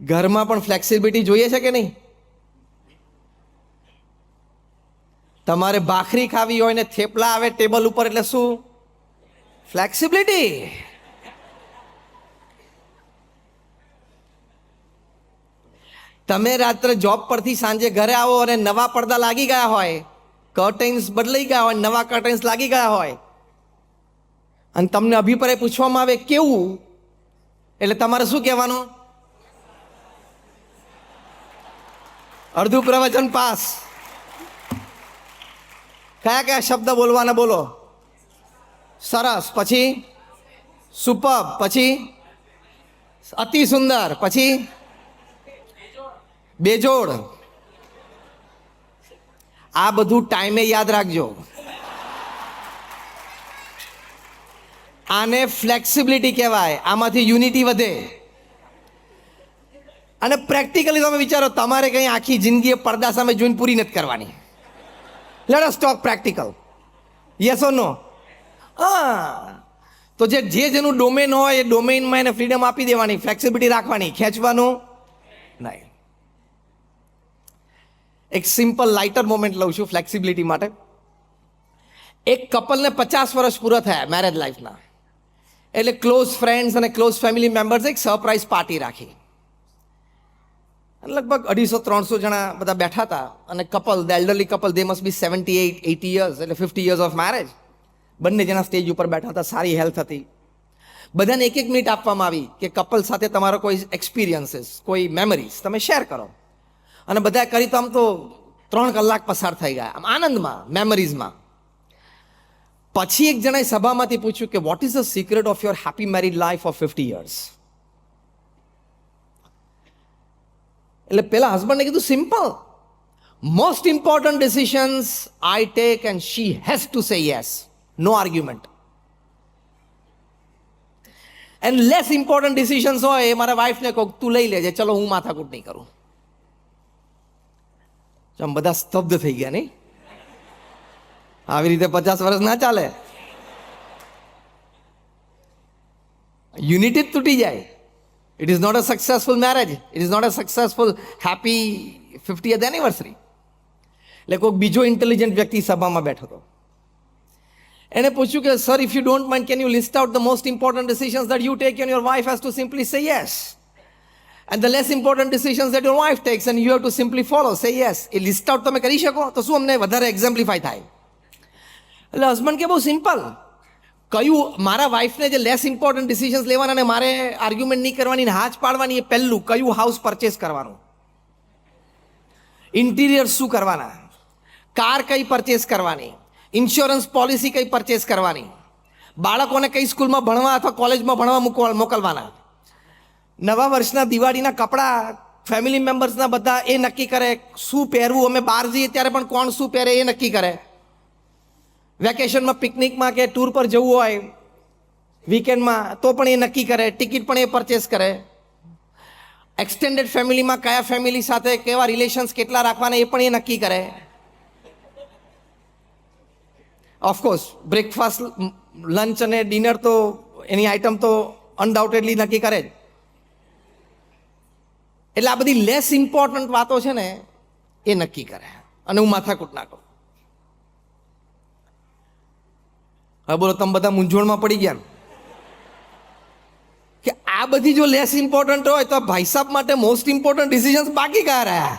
ઘરમાં પણ ફ્લેક્સિબિલિટી જોઈએ છે કે નહીં? તમારે ભાખરી ખાવી હોય ને થેપલા આવે ટેબલ ઉપર એટલે શું? ફ્લેક્સિબિલિટી. તમે રાત્રે જોબ પરથી સાંજે ઘરે આવો અને નવા પડદા લાગી ગયા હોય, કર્ટેન્સ બદલાઈ ગયા હોય, નવા કર્ટેન્સ લાગી ગયા હોય અને તમને અભિપ્રાય પૂછવામાં આવે કેવું, એટલે તમારે શું કહેવાનું? અડધું પ્રવચન પાસ. કયા કયા શબ્દ બોલવાના બોલો? સરસ, પછી સુપર્બ, પછી અતિ સુંદર, પછી બેજોડ. આ બધું ટાઈમે યાદ રાખજો. આને ફ્લેક્સિબિલિટી કહેવાય. આમાંથી યુનિટી વધે. અને પ્રેક્ટિકલી તમે વિચારો, તમારે કંઈ આખી જિંદગી પડદા સામે જોઈને પૂરી નથી કરવાની. Let us talk practical. Yes or no? હા, તો જેનું ડોમેન હોય એ ડોમેનમાં એને ફ્રીડમ આપી દેવાની, ફ્લેક્સિબિલિટી રાખવાની, ખેંચવાનું નહીં. એક સિમ્પલ લાઇટર મોમેન્ટ લઉં છું ફ્લેક્સિબિલિટી માટે. એક કપલને 50 વર્ષ પૂરા થયા મેરેજ લાઈફના, એટલે ક્લોઝ ફ્રેન્ડ્સ અને ક્લોઝ ફેમિલી મેમ્બર્સ એક સરપ્રાઇઝ પાર્ટી રાખી. લગભગ 250-300 જણા બધા બેઠા હતા. અને couple, the elderly couple, they must be 78-80 years, એટલે 50 યર્સ ઓફ મેરેજ. બંને જણા સ્ટેજ ઉપર બેઠા હતા, સારી હેલ્થ હતી. બધાને 1-1 મિનિટ આપવામાં આવી કે કપલ સાથે તમારો કોઈ એક્સપિરિયન્સીસ, કોઈ મેમરીઝ તમે શેર કરો. અને બધા કરી તો આમ તો 3 કલાક પસાર થઈ ગયા આમ આનંદમાં, મેમરીઝમાં. પછી એક જણાએ સભામાંથી પૂછ્યું કે what is the secret of your happy married life of 50 years? એટલે પેલા હસબન્ડને કીધું, simple, most important decisions I take and she has to say yes, no argument. And less important decisions હોય એ મારા વાઈફને કહું તું લઈ લેજે, ચલો હું માથાકૂટ નહીં કરું. આમ બધા સ્તબ્ધ થઈ ગયા નહીં? આવી રીતે 50 વર્ષ ના ચાલે. યુનિટી જ તૂટી જાય. It is not a successful marriage. It is not a successful happy 50th anniversary. એટલે કોઈક બીજો ઇન્ટેલિજન્ટ વ્યક્તિ સભામાં બેઠો હતો. એને પૂછ્યું કે sir, if you don't mind, can you list out the most important decisions that you take and your wife has to simply say yes, and the less important decisions that your wife takes and you have to simply follow, say yes. A list out તમે કરી શકો તો શું અમને વધારે એક્ઝામ્પ્લિફાય થાય? એટલે husband કે બહુ સિમ્પલ, કયું મારા વાઈફને જે લેસ ઇમ્પોર્ટન્ટ ડિસિઝન્સ લેવાના અને મારે આર્ગ્યુમેન્ટ નહીં કરવાની ને હાથ પાડવાની, એ પહેલું. કયું હાઉસ પરચેસ કરવાનું, ઇન્ટિરિયર શું કરવાના, કાર કઈ પરચેસ કરવાની, ઇન્સ્યોરન્સ પોલિસી કઈ પરચેસ કરવાની, બાળકોને કઈ સ્કૂલમાં ભણવા અથવા કોલેજમાં ભણવા મોકલવાના, નવા વર્ષના દિવાળીના કપડાં ફેમિલી મેમ્બર્સના બધા એ નક્કી કરે, શું પહેરવું. અમે બહાર જઈએ ત્યારે પણ કોણ શું પહેરે એ નક્કી કરે. વેકેશનમાં પિકનિકમાં કે ટૂર પર જવું હોય વીકેન્ડમાં તો પણ એ નક્કી કરે. ટિકિટ પણ એ પરચેસ કરે. એક્સટેન્ડેડ ફેમિલીમાં કયા ફેમિલી સાથે કેવા રિલેશન્સ કેટલા રાખવાના એ પણ એ નક્કી કરે. ઓફકોર્સ બ્રેકફાસ્ટ, લંચ અને ડિનર તો એની આઇટમ તો અનડાઉટેડલી નક્કી કરે જ. એટલે આ બધી લેસ ઇમ્પોર્ટન્ટ વાતો છે ને એ નક્કી કરે અને હું માથાકૂટ ના કરું. હવે બોલો, તમે બધા મૂંઝવણમાં પડી ગયા કે આ બધી જો લેસ ઇમ્પોર્ટન્ટ હોય તો ભાઈ સાહેબ માટે મોસ્ટ ઇમ્પોર્ટન્ટ ડિસિઝન્સ બાકી કયા રહ્યા?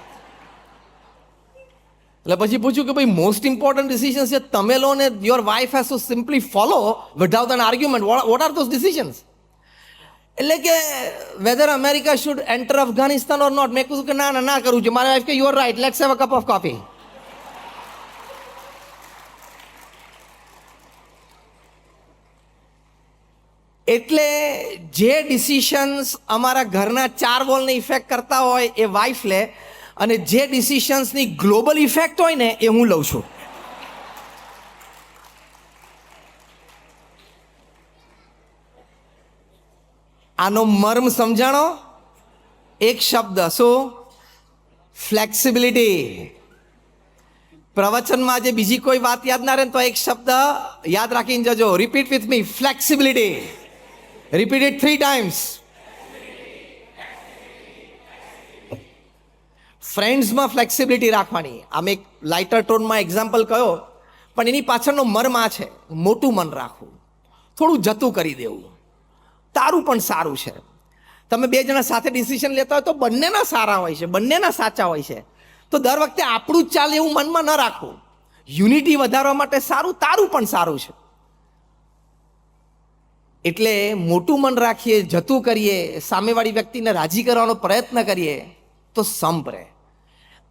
એટલે પછી પૂછ્યું કે ભાઈ મોસ્ટ ઇમ્પોર્ટન્ટ ડિસિઝન્સ છે તમે લો ને your wife has to simply follow without an argument. What are those decisions? એટલે કે whether America should enter Afghanistan or not. મેં કહ્યું કે ના ના કરવું છે. મારી વાઈફ કે you are right, let's have a cup of coffee. એટલે જે ડિસિશન્સ અમારા ઘરના 4 વોલને ઇફેક્ટ કરતા હોય એ વાઈફ લે, અને જે ડિસિશન્સની ગ્લોબલ ઇફેક્ટ હોય ને એ હું લઉં છું. આનો મર્મ સમજાણો? એક શબ્દ, શું? ફ્લેક્સિબિલિટી. પ્રવચનમાં આજે બીજી કોઈ વાત યાદ ના રહે તો એક શબ્દ યાદ રાખીને જજો. Repeat with me, flexibility. Repeat it 3 times. ફ્રેન્ડ્સમાં ફ્લેક્સિબિલિટી રાખવાની. આમ એક લાઇટર ટોનમાં એક્ઝામ્પલ કયો, પણ એની પાછળનો મર્મ આ છે: મોટું મન રાખવું, થોડું જતું કરી દેવું, તારું પણ સારું છે. તમે બે જણા સાથે ડિસિઝન લેતા હોય તો બંનેના સારા હોય છે, બંનેના સાચા હોય છે. તો દર વખતે આપણું જ ચાલે એવું મનમાં ન રાખવું. યુનિટી વધારવા માટે સારું, તારું પણ સારું છે. એટલે મોટું મન રાખીએ, જતું કરીએ, સામેવાળી વ્યક્તિને રાજી કરવાનો પ્રયત્ન કરીએ તો સંપ રહે.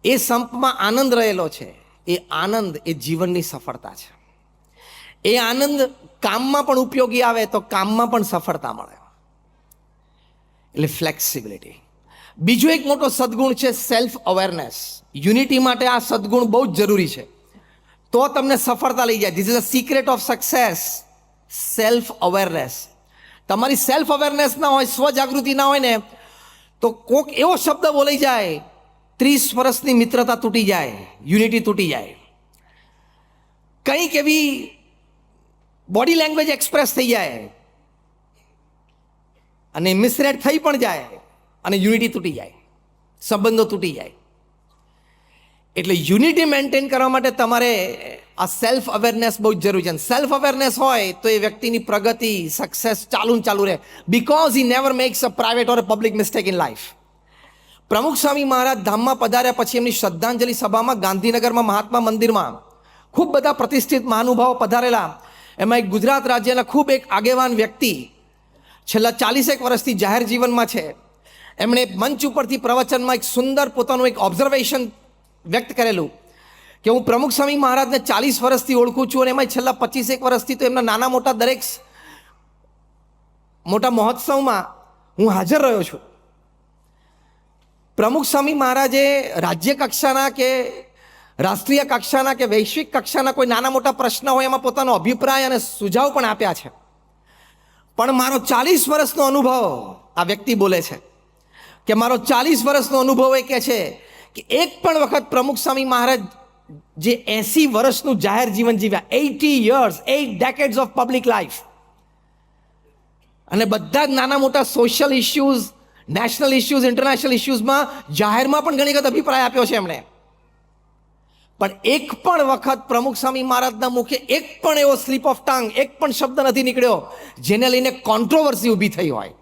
એ સંપમાં આનંદ રહેલો છે. એ આનંદ એ જીવનની સફળતા છે. એ આનંદ કામમાં પણ ઉપયોગી આવે તો કામમાં પણ સફળતા મળે. એટલે ફ્લેક્સિબિલિટી. બીજો એક મોટો સદગુણ છે સેલ્ફ અવેરનેસ. યુનિટી માટે આ સદગુણ બહુ જ જરૂરી છે, તો તમને સફળતા લઈ જાય. This is a secret of success. Self awareness. તમારી સેલ્ફ અવેરનેસ ના હોય, સ્વજાગૃતિ ના હોય ને, તો કોક એવો શબ્દ બોલાઈ જાય, 30 વર્ષની મિત્રતા તૂટી જાય, યુનિટી તૂટી જાય. કંઈક એવી બોડી લેંગ્વેજ એક્સપ્રેસ થઈ જાય અને મિસરેડ થઈ પણ જાય અને યુનિટી તૂટી જાય, સંબંધો તૂટી જાય. એટલે યુનિટી મેન્ટેન કરવા માટે તમારે આ સેલ્ફ અવેરનેસ બહુ જ જરૂરી છે. સેલ્ફ અવેરનેસ હોય તો એ વ્યક્તિની પ્રગતિ, સક્સેસ ચાલુ રહે, because he never max a private or a public mistake in life. પ્રમુખ સ્વામી મહારાજ ધામમાં પધાર્યા પછી એમની શ્રદ્ધાંજલિ સભામાં ગાંધીનગરમાં મહાત્મા મંદિરમાં ખૂબ બધા પ્રતિષ્ઠિત મહાનુભાવો પધારેલા. એમાં એક ગુજરાત રાજ્યના ખૂબ એક આગેવાન વ્યક્તિ, છેલ્લા 40 વર્ષથી જાહેર જીવનમાં છે. એમણે મંચ ઉપરથી પ્રવચનમાં એક સુંદર પોતાનું એક ઓબ્ઝર્વેશન વ્યક્ત કરેલું કે હું પ્રમુખ સ્વામી મહારાજને 40 વર્ષથી ઓળખું છું અને એમાં છેલ્લા 25 વર્ષથી તો એમના નાના મોટા દરેક મોટા મહોત્સવમાં હું હાજર રહ્યો છું. પ્રમુખ સ્વામી મહારાજે રાજ્ય કક્ષાના કે રાષ્ટ્રીય કક્ષાના કે વૈશ્વિક કક્ષાના કોઈ નાના મોટા પ્રશ્ન હોય એમાં પોતાનો અભિપ્રાય અને સુઝાવ પણ આપ્યા છે. પણ મારો 40 વર્ષનો અનુભવ, આ વ્યક્તિ બોલે છે કે મારો 40 વર્ષનો અનુભવ એ કહે છે કે એક પણ વખત પ્રમુખ સ્વામી મહારાજ જે 80 વર્ષનું જાહેર જીવન જીવ્યા, 80 years, 8 decades of public life, અને બધા જ નાના મોટા social issues, national issues, international ઇશ્યુઝમાં જાહેરમાં પણ ઘણી વખત અભિપ્રાય આપ્યો છે એમણે. પણ એક પણ વખત પ્રમુખ સ્વામી મહારાજના મુખે એક પણ એવો સ્લીપ ઓફ ટંગ, એક પણ શબ્દ નથી નીકળ્યો જેને લઈને કોન્ટ્રોવર્સી ઊભી થઈ હોય.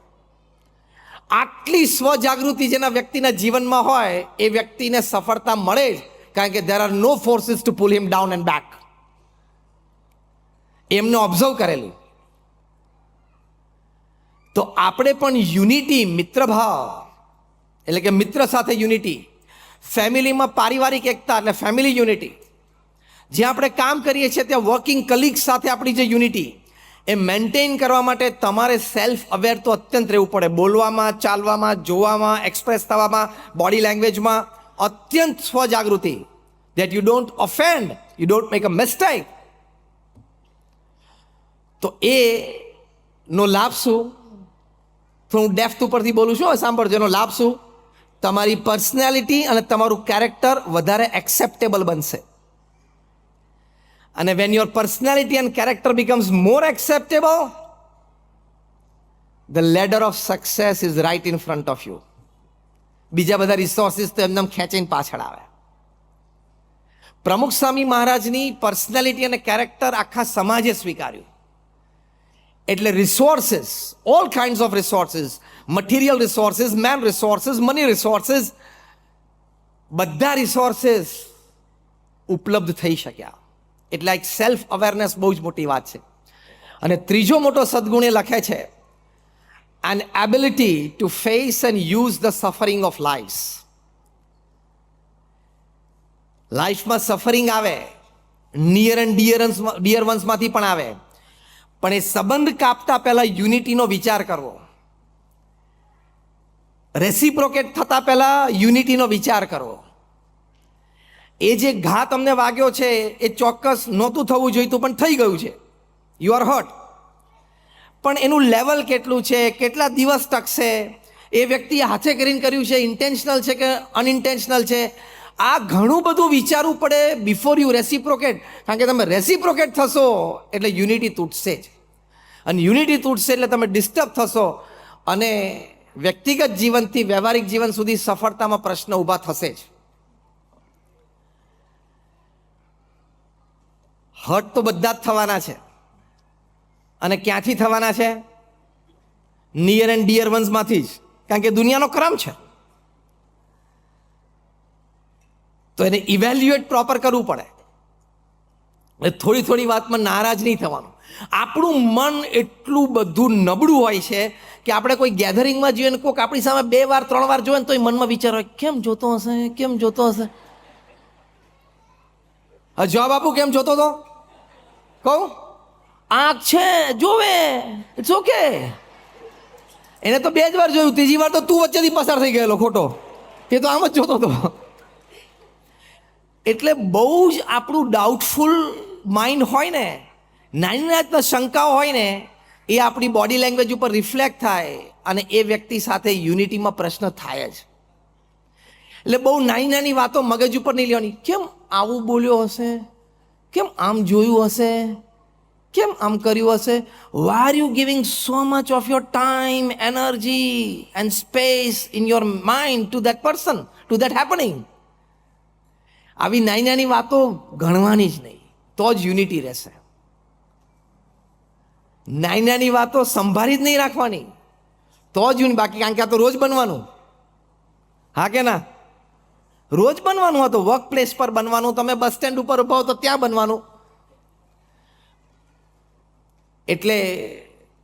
આટલી સ્વજાગૃતિ જેના વ્યક્તિના જીવનમાં હોય એ વ્યક્તિને સફળતા મળે જ, કારણ કે there are no forces to pull him down and back. એમને ઓબ્ઝર્વ કરેલું. તો આપણે પણ યુનિટી, મિત્રભાવ એટલે કે મિત્ર સાથે યુનિટી, ફેમિલીમાં પારિવારિક એકતા એટલે ફેમિલી યુનિટી, જ્યાં આપણે કામ કરીએ છીએ ત્યાં વર્કિંગ કલીગ્સ સાથે આપણી જે યુનિટી, એ મેન્ટેન કરવા માટે તમારે સેલ્ફ અવેર તો અત્યંત રહેવું પડે. બોલવામાં, ચાલવામાં, જોવામાં, એક્સપ્રેસ થવામાં, બોડી લેંગ્વેજમાં અત્યંત સ્વજાગૃતિ, that you don't offend, you don't make a mistake. તો એ નો લાભ શું? તો હું ડેપ્થ ઉપરથી બોલું છું, સાંભળજો. એનો લાભ શું? તમારી પર્સનાલિટી અને તમારું કેરેક્ટર વધારે એક્સેપ્ટેબલ બનશે. અને when your personality and character becomes more acceptable, the ladder of success is right in front of you. બીજા બધા રિસોર્સિસ તો એમનેમ ખેંચીને પાછળ આવે. પ્રમુખ સ્વામી મહારાજની પર્સનાલિટી અને કેરેક્ટર આખા સમાજે સ્વીકાર્યું. એટલે resources, all kinds of resources, material resources, man resources, money resources, બધા રિસોર્સિસ ઉપલબ્ધ થઈ શક્યા. એટલે એક સેલ્ફ અવેરનેસ બહુ જ મોટી વાત છે. અને ત્રીજો મોટો સદગુણ એ લખે છે, an ability to face and use the suffering of lives. લાઈફમાં સફરિંગ આવે, નિયર એન્ડ ડિયર વન્સમાંથી પણ આવે, પણ એ સંબંધ કાપતા પહેલા યુનિટીનો વિચાર કરવો, રેસિપ્રોકેટ થતા પહેલા યુનિટીનો વિચાર કરવો. એ જે ઘા તમને વાગ્યો છે એ ચોક્કસ નહોતું થવું જોઈતું પણ થઈ ગયું છે, યુ આર હર્ટ. પણ એનું લેવલ કેટલું છે, કેટલા દિવસ ટકશે, એ વ્યક્તિએ હાથે કરીને કર્યું છે, ઇન્ટેન્શનલ છે કે અનઇન્ટેન્શનલ છે, આ ઘણું બધું વિચારવું પડે બિફોર યુ રેસિપ્રોકેટ. કારણ કે તમે રેસિપ્રોકેટ થશો એટલે યુનિટી તૂટશે જ, અને યુનિટી તૂટશે એટલે તમે ડિસ્ટર્બ થશો અને વ્યક્તિગત જીવનથી વ્યવહારિક જીવન સુધી સફળતામાં પ્રશ્ન ઊભા થશે જ. હર્ટ તો બધા જ થવાના છે, અને ક્યાંથી થવાના છે? નિયર એન્ડ ડિયર વન્સમાંથી જ, કારણ કે દુનિયાનો ક્રમ છે. તો એને ઇવેલ્યુએટ પ્રોપર કરવું પડે. થોડી થોડી વાતમાં નારાજ નહીં થવાનું. આપણું મન એટલું બધું નબળું હોય છે કે આપણે કોઈ ગેધરિંગમાં જોઈએ ને કોઈક આપણી સામે 2 વાર 3 વાર જોઈએ ને તો એ મનમાં વિચાર હોય, કેમ જોતો હશે, કેમ જોતો હશે. જવાબ આપું કેમ જોતો હતો? કહું, આંખ છે જોવે, ઇટ્સ ઓકે. એને તો 2 જ વાર જોયું, ત્રીજી વાર તો તું વચ્ચેથી પસાર થઈ ગયેલો ખોટો, એ તો આમ જ જોતો હતો. એટલે બહુ જ આપણું ડાઉટફુલ માઇન્ડ હોય ને, નાની નાની શંકાઓ હોય ને, એ આપણી બોડી લેંગ્વેજ ઉપર રિફ્લેક્ટ થાય અને એ વ્યક્તિ સાથે યુનિટીમાં પ્રશ્ન થાય જ. એટલે બહુ નાની નાની વાતો મગજ ઉપર નહીં લેવાની. કેમ આવું બોલ્યો હશે, કેમ આમ જોયું હશે, કેમ આમ કર્યું હશે. Why are you giving so much of your time, energy and space in your mind to that person, to that happening. આવી નાની નાની વાતો ગણવાની જ નહીં, તો જ યુનિટી રહેશે. નાની નાની વાતો સંભાળી જ નહીં રાખવાની, તો જ યુનિટી. બાકી કારણ કે આ તો રોજ બનવાનું, હા કે ના? રોજ બનવાનું હતું, વર્ક પ્લેસ પર બનવાનું, તમે બસ સ્ટેન્ડ ઉપર ઉભા હો તો ત્યાં બનવાનું. એટલે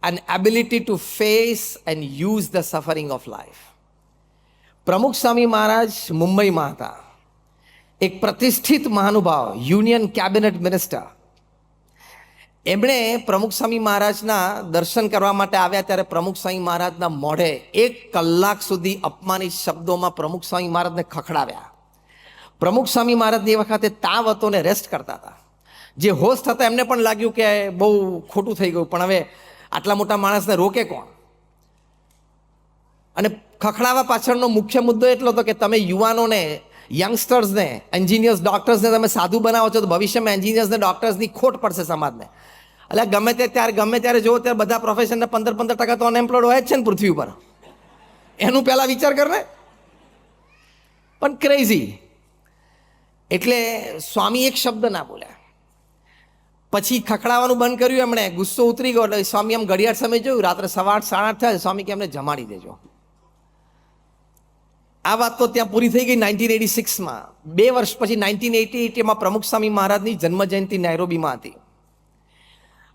an ability to face and use the suffering of life. પ્રમુખ સ્વામી મહારાજ મુંબઈમાં હતા, એક પ્રતિષ્ઠિત મહાનુભાવ, યુનિયન કેબિનેટ મિનિસ્ટર. એમણે પ્રમુખ સ્વામી મહારાજના દર્શન કરવા માટે આવ્યા ત્યારે પ્રમુખ સ્વામી મહારાજના મોઢે 1 કલાક સુધી અપમાનિત શબ્દોમાં પ્રમુખ સ્વામી મહારાજને ખખડાવ્યા. પ્રમુખ સ્વામી મહારાજ એ વખતે તાવ હતો ને રેસ્ટ કરતા હતા. જે હોસ્ટ હતા એમને પણ લાગ્યું કે બહુ ખોટું થઈ ગયું, પણ હવે આટલા મોટા માણસને રોકે કોણ? અને ખખડાવા પાછળનો મુખ્ય મુદ્દો એટલો હતો કે તમે યુવાનોને, યંગસ્ટર્સને, એન્જિનિયર્સ, ડૉક્ટર્સને તમે સાધુ બનાવો છો તો ભવિષ્યમાં એન્જિનિયર્સને, ડૉક્ટર્સની ખોટ પડશે સમાજને. એટલે ગમે ત્યારે જુઓ ત્યારે બધા પ્રોફેશનને 15% તો અનએમ્પ્લોયડ હોય જ છે ને પૃથ્વી ઉપર. એનું પહેલાં વિચાર કર ને. પણ ક્રેઝી. એટલે સ્વામી એક શબ્દ ના બોલ્યા. પછી ખખડાવાનું બંધ કર્યું એમણે, ગુસ્સો ઉતરી ગયો. એટલે સ્વામી એમ ઘડિયાળ સમય જોયું, રાત્રે 8:30 8:30 થયા. સ્વામી કે એમને જમાડી દેજો. આ વાત તો ત્યાં પૂરી થઈ ગઈ 1986માં. 2 વર્ષ પછી 1988માં પ્રમુખ સ્વામી મહારાજની જન્મજયંતિ નાયરોબીમાં હતી.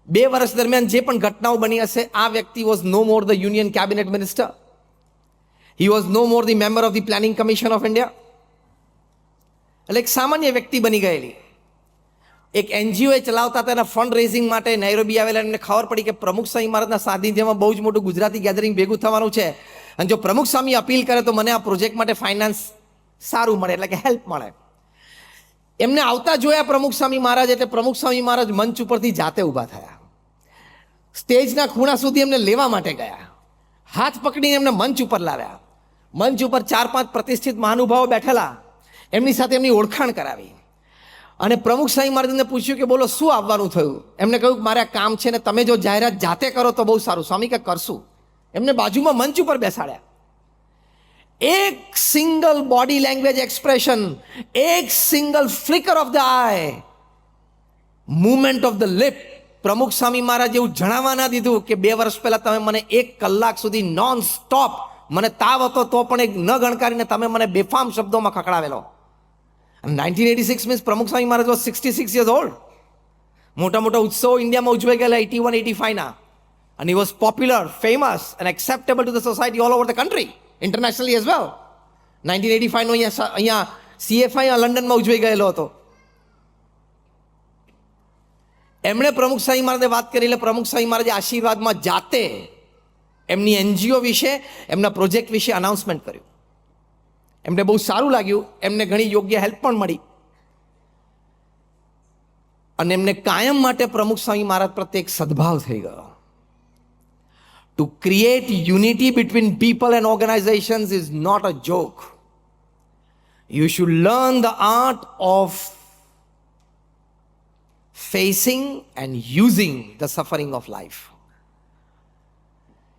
2 વર્ષ દરમિયાન જે પણ ઘટનાઓ બની હશે, આ વ્યક્તિ was no more the union cabinet minister, he was no more the member of the planning commission of India. એટલે એક સામાન્ય વ્યક્તિ બની ગયેલી. એક એનજીઓ ચલાવતા હતા, એના ફંડ રેઝિંગ માટે નાયરોબી આવેલા. એમને ખબર પડી કે પ્રમુખ સ્વામી મહારાજના સાનિધ્યમાં બહુ જ મોટું ગુજરાતી ગેધરિંગ ભેગું થવાનું છે, અને જો પ્રમુખ સ્વામી અપીલ કરે તો મને આ પ્રોજેક્ટ માટે ફાઇનાન્સ સારું મળે, એટલે કે હેલ્પ મળે. એમને આવતા જોયા પ્રમુખ સ્વામી મહારાજ, એટલે પ્રમુખ સ્વામી મહારાજ મંચ ઉપરથી જાતે ઊભા થયા. સ્ટેજના ખૂણા સુધી એમને લેવા માટે ગયા, હાથ પકડીને એમને મંચ ઉપર લાવ્યા. મંચ ઉપર 4-5 પ્રતિષ્ઠિત મહાનુભાવો બેઠેલા, એમની સાથે એમની ઓળખાણ કરાવી. અને પ્રમુખ સ્વામી મહારાજને પૂછ્યું કે બોલો શું આવવાનું થયું? એમને કહ્યું કે મારે આ કામ છે ને તમે જો જાહેરાત જાતે કરો તો બહુ સારું. સ્વામી કે કરશું. એમને બાજુમાં મંચ ઉપર બેસાડ્યા. એક સિંગલ બોડી લેંગ્વેજ એક્સપ્રેશન, એક single flicker of the eye, movement of the lip, Pramukh Swami મહારાજ એવું જણાવવા ના દીધું કે 2 વર્ષ પહેલા તમે મને 1 કલાક સુધી નોન સ્ટોપ, મને તાવ હતો તો પણ એક ન ગણકારીને તમે મને બેફામ શબ્દોમાં ખકડાવેલો. 1986 મીન્સ પ્રમુખ Swami Maharaj was 66 years old. મોટા મોટા ઉત્સવો ઇન્ડિયામાં ઉજવાઈ ગયેલા 81-85ના. And he was popular, famous and acceptable to the society all over the country, internationally as well. 1985નો અહીંયા CFI લંડનમાં ઉજવાઈ ગયેલો હતો. એમણે પ્રમુખ સ્વામી મહારાજને વાત કરી, એટલે પ્રમુખ સ્વામી મહારાજે આશીર્વાદમાં જાતે એમની એનજીઓ વિશે, એમના પ્રોજેક્ટ વિશે અનાઉન્સમેન્ટ કર્યું. એમને બહુ સારું લાગ્યું, એમને ઘણી યોગ્ય હેલ્પ પણ મળી, અને એમને કાયમ માટે પ્રમુખ સ્વામી મહારાજ પ્રત્યે એક સદભાવ થઈ ગયો. To create unity between people and organizations is not a joke. You should learn the art of facing and using the suffering of life.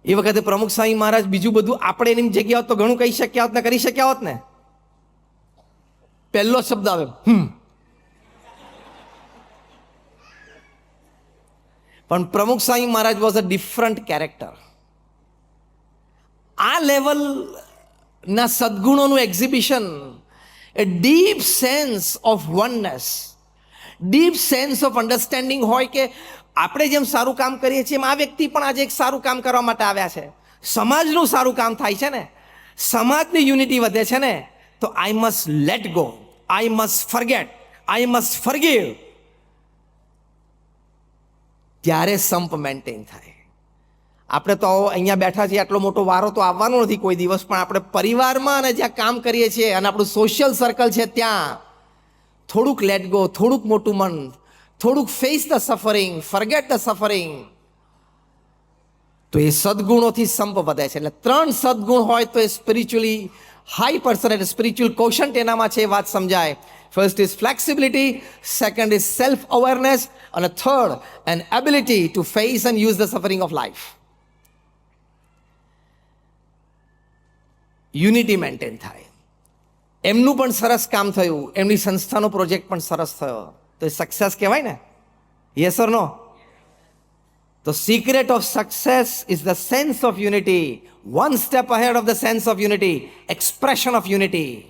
એ વખતે પ્રમુખ સ્વામી મહારાજ બીજું બધું આપણે એની જગ્યા હોત તો ઘણું કહી શક્યા હોત ને, કરી શક્યા હોત ને. પહેલો શબ્દ આવે પણ Pramukh Swami Maharaj was a different character. આ લેવલના સદગુણોનું exhibition, a deep sense of oneness, deep sense of understanding હોય કે આપણે જેમ સારું કામ કરીએ છીએ એમ આ વ્યક્તિ પણ આજે એક સારું કામ કરવા માટે આવ્યા છે, સમાજનું સારું કામ થાય છે ને, સમાજની યુનિટી વધે છે ને, તો I must let go, I must forget, I must forgive. ત્યારે સંપ મેન્ટેન થાય. આપણે તો અહીંયા બેઠા છીએ, આટલો મોટો વારો તો આવવાનો નથી કોઈ દિવસ, પણ આપણે પરિવારમાં અને જ્યાં કામ કરીએ છીએ અને આપણું સોશિયલ સર્કલ છે ત્યાં થોડુંક લેટ ગો, થોડુંક મોટું મન, થોડુંક face the suffering, forget the suffering, તો એ સદગુણોથી સંપ વધે છે. એટલે 3 સદગુણ હોય તો એ સ્પિરિચ્યુઅલી હાઈ પર્સન, એટલે સ્પિરિચ્યુઅલ કોશન્ટ એનામાં છે, એ વાત સમજાય. First is flexibility, second is self awareness, અને third an ability to face and use the suffering of life. Unity maintain થાય. એમનું પણ સરસ કામ થયું, એમની સંસ્થાનો પ્રોજેક્ટ પણ સરસ થયો, તો એ સક્સેસ કહેવાય ને? Yes or no? The secret of success is the sense of unity. One step ahead of the sense of unity, expression of unity.